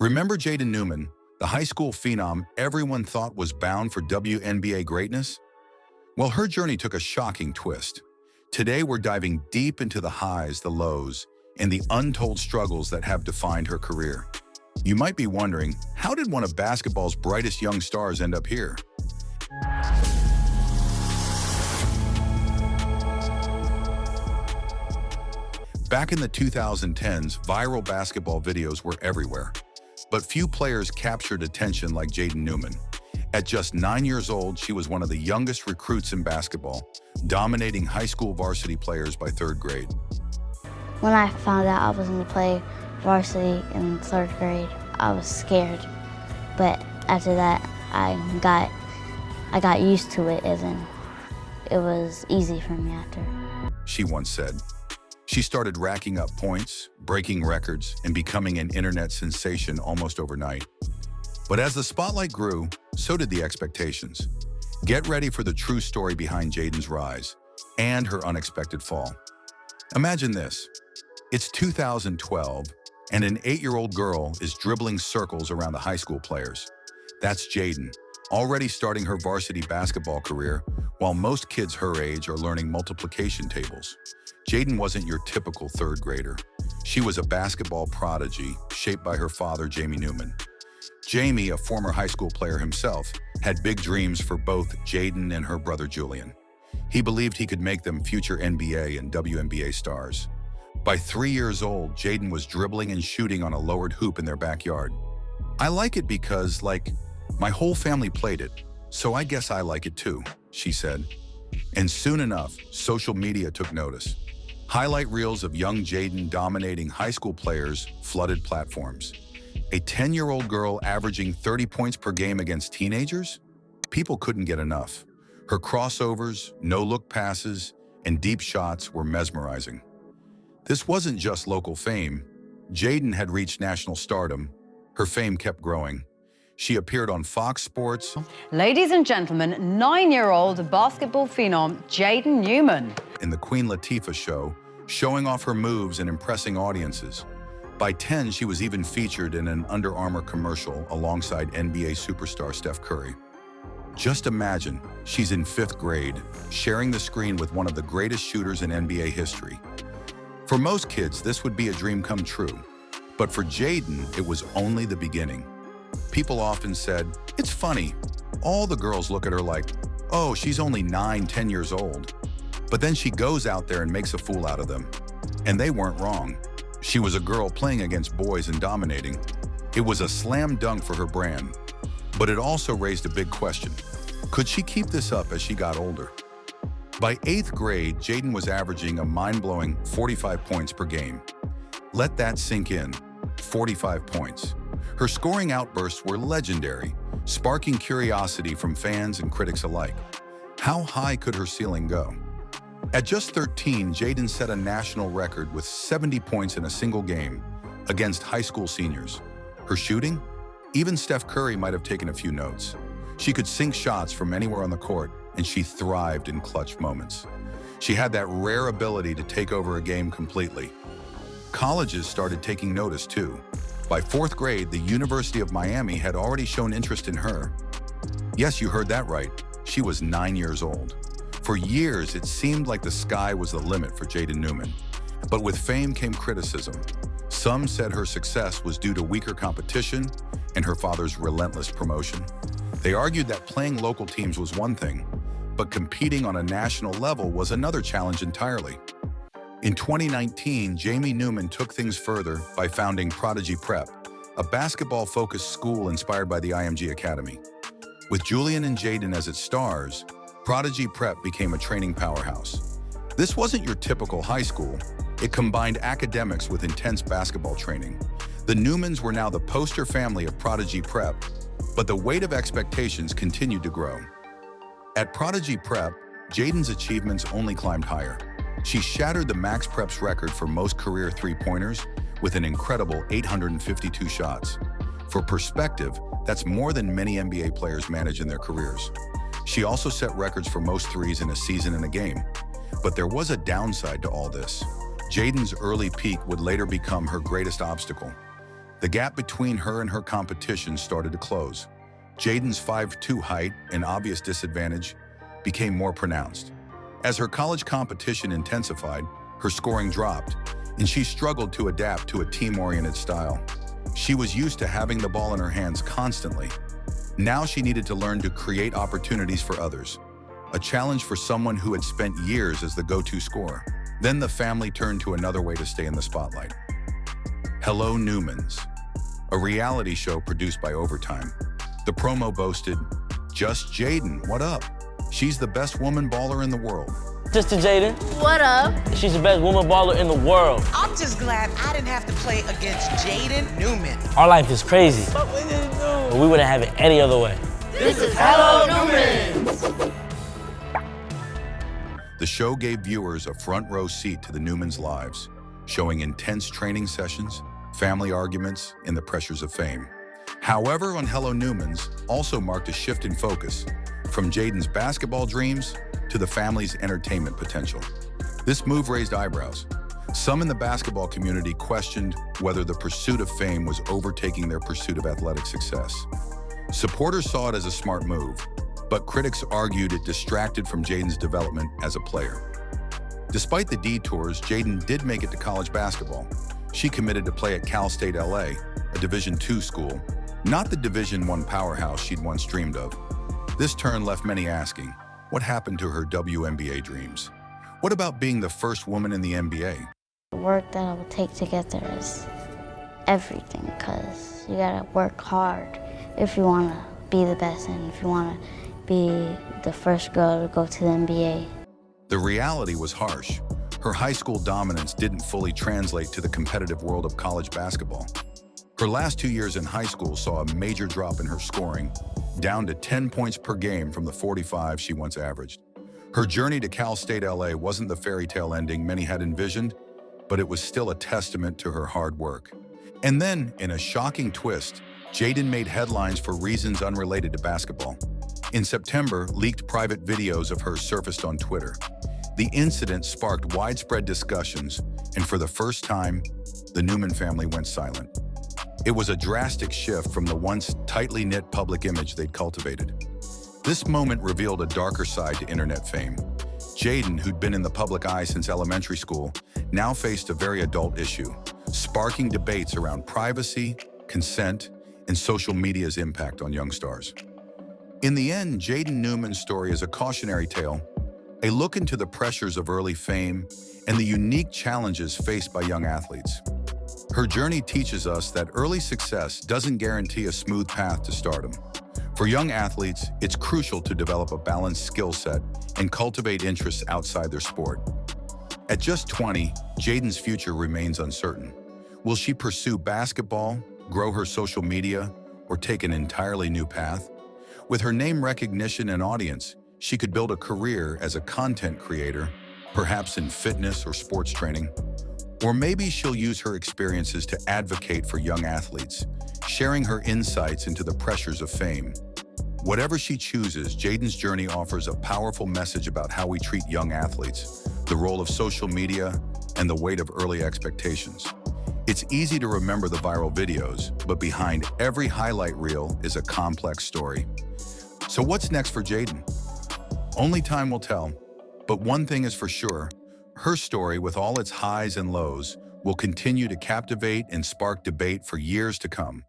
Remember Jaden Newman, the high school phenom everyone thought was bound for WNBA greatness? Well, her journey took a shocking twist. Today, we're diving deep into the highs, the lows, and the untold struggles that have defined her career. You might be wondering, how did one of basketball's brightest young stars end up here? Back in the 2010s, viral basketball videos were everywhere. But few players captured attention like Jaden Newman. At just 9 years old, she was one of the youngest recruits in basketball, dominating high school varsity players by third grade. When I found out I was going to play varsity in third grade, I was scared. But after that, I got used to it, as in it was easy for me after. She once said. She started racking up points, breaking records, and becoming an internet sensation almost overnight. But as the spotlight grew, so did the expectations. Get ready for the true story behind Jaden's rise and her unexpected fall. Imagine this. It's 2012, and an 8-year-old girl is dribbling circles around the high school players. That's Jaden, already starting her varsity basketball career, while most kids her age are learning multiplication tables. Jaden wasn't your typical third grader. She was a basketball prodigy shaped by her father, Jamie Newman. Jamie, a former high school player himself, had big dreams for both Jaden and her brother Julian. He believed he could make them future NBA and WNBA stars. By 3 years old, Jaden was dribbling and shooting on a lowered hoop in their backyard. "I like it because, my whole family played it, so I guess I like it too," she said. And soon enough, social media took notice. Highlight reels of young Jaden dominating high school players flooded platforms. A 10-year-old girl averaging 30 points per game against teenagers? People couldn't get enough. Her crossovers, no-look passes, and deep shots were mesmerizing. This wasn't just local fame. Jaden had reached national stardom. Her fame kept growing. She appeared on Fox Sports. Ladies and gentlemen, 9-year-old basketball phenom Jaden Newman. In the Queen Latifah show, showing off her moves and impressing audiences. By 10, she was even featured in an Under Armour commercial alongside NBA superstar Steph Curry. Just imagine, she's in 5th grade, sharing the screen with one of the greatest shooters in NBA history. For most kids, this would be a dream come true. But for Jaden, it was only the beginning. People often said, "It's funny. All the girls look at her like, oh, she's only 9, 10 years old." But then she goes out there and makes a fool out of them. And they weren't wrong. She was a girl playing against boys and dominating. It was a slam dunk for her brand. But it also raised a big question. Could she keep this up as she got older? By 8th grade, Jaden was averaging a mind-blowing 45 points per game. Let that sink in. 45 points. Her scoring outbursts were legendary, sparking curiosity from fans and critics alike. How high could her ceiling go? At just 13, Jaden set a national record with 70 points in a single game against high school seniors. Her shooting? Even Steph Curry might have taken a few notes. She could sink shots from anywhere on the court, and she thrived in clutch moments. She had that rare ability to take over a game completely. Colleges started taking notice too. By 4th grade, the University of Miami had already shown interest in her. Yes, you heard that right. She was 9 years old. For years, it seemed like the sky was the limit for Jaden Newman. But with fame came criticism. Some said her success was due to weaker competition and her father's relentless promotion. They argued that playing local teams was one thing, but competing on a national level was another challenge entirely. In 2019, Jamie Newman took things further by founding Prodigy Prep, a basketball-focused school inspired by the IMG Academy. With Julian and Jaden as its stars, Prodigy Prep became a training powerhouse. This wasn't your typical high school. It combined academics with intense basketball training. The Newmans were now the poster family of Prodigy Prep, but the weight of expectations continued to grow. At Prodigy Prep, Jaden's achievements only climbed higher. She shattered the Max Preps record for most career three-pointers with an incredible 852 shots. For perspective, that's more than many NBA players manage in their careers. She also set records for most threes in a season and a game. But there was a downside to all this. Jaden's early peak would later become her greatest obstacle. The gap between her and her competition started to close. Jaden's 5'2" height, an obvious disadvantage, became more pronounced. As her college competition intensified, her scoring dropped, and she struggled to adapt to a team-oriented style. She was used to having the ball in her hands constantly. Now she needed to learn to create opportunities for others, a challenge for someone who had spent years as the go-to scorer. Then the family turned to another way to stay in the spotlight. Hello Newmans, a reality show produced by Overtime. The promo boasted, "Just Jaden, what up? She's the best woman baller in the world." Sister Jaden. What up? She's the best woman baller in the world. I'm just glad I didn't have to play against Jaden Newman. Our life is crazy, but we wouldn't have it any other way. This is Hello Newman. The show gave viewers a front-row seat to the Newmans' lives, showing intense training sessions, family arguments, and the pressures of fame. However, on Hello Newmans also marked a shift in focus, from Jaden's basketball dreams to the family's entertainment potential. This move raised eyebrows. Some in the basketball community questioned whether the pursuit of fame was overtaking their pursuit of athletic success. Supporters saw it as a smart move, but critics argued it distracted from Jaden's development as a player. Despite the detours, Jaden did make it to college basketball. She committed to play at Cal State LA, a Division II school, not the Division I powerhouse she'd once dreamed of. This turn left many asking, what happened to her WNBA dreams? What about being the first woman in the NBA? The work that it will take to get there is everything, because you gotta work hard if you wanna be the best and if you wanna be the first girl to go to the NBA. The reality was harsh. Her high school dominance didn't fully translate to the competitive world of college basketball. Her last 2 years in high school saw a major drop in her scoring, down to 10 points per game from the 45 she once averaged. Her journey to Cal State LA wasn't the fairy tale ending many had envisioned, but it was still a testament to her hard work. And then, in a shocking twist, Jaden made headlines for reasons unrelated to basketball. In September, leaked private videos of her surfaced on Twitter. The incident sparked widespread discussions, and for the first time, the Newman family went silent. It was a drastic shift from the once tightly knit public image they'd cultivated. This moment revealed a darker side to internet fame. Jaden, who'd been in the public eye since elementary school, now faced a very adult issue, sparking debates around privacy, consent, and social media's impact on young stars. In the end, Jaden Newman's story is a cautionary tale, a look into the pressures of early fame and the unique challenges faced by young athletes. Her journey teaches us that early success doesn't guarantee a smooth path to stardom. For young athletes, it's crucial to develop a balanced skill set and cultivate interests outside their sport. At just 20, Jaden's future remains uncertain. Will she pursue basketball, grow her social media, or take an entirely new path? With her name recognition and audience, she could build a career as a content creator, perhaps in fitness or sports training. Or maybe she'll use her experiences to advocate for young athletes, sharing her insights into the pressures of fame. Whatever she chooses, Jaden's journey offers a powerful message about how we treat young athletes, the role of social media, and the weight of early expectations. It's easy to remember the viral videos, but behind every highlight reel is a complex story. So what's next for Jaden? Only time will tell, but one thing is for sure, her story, with all its highs and lows, will continue to captivate and spark debate for years to come.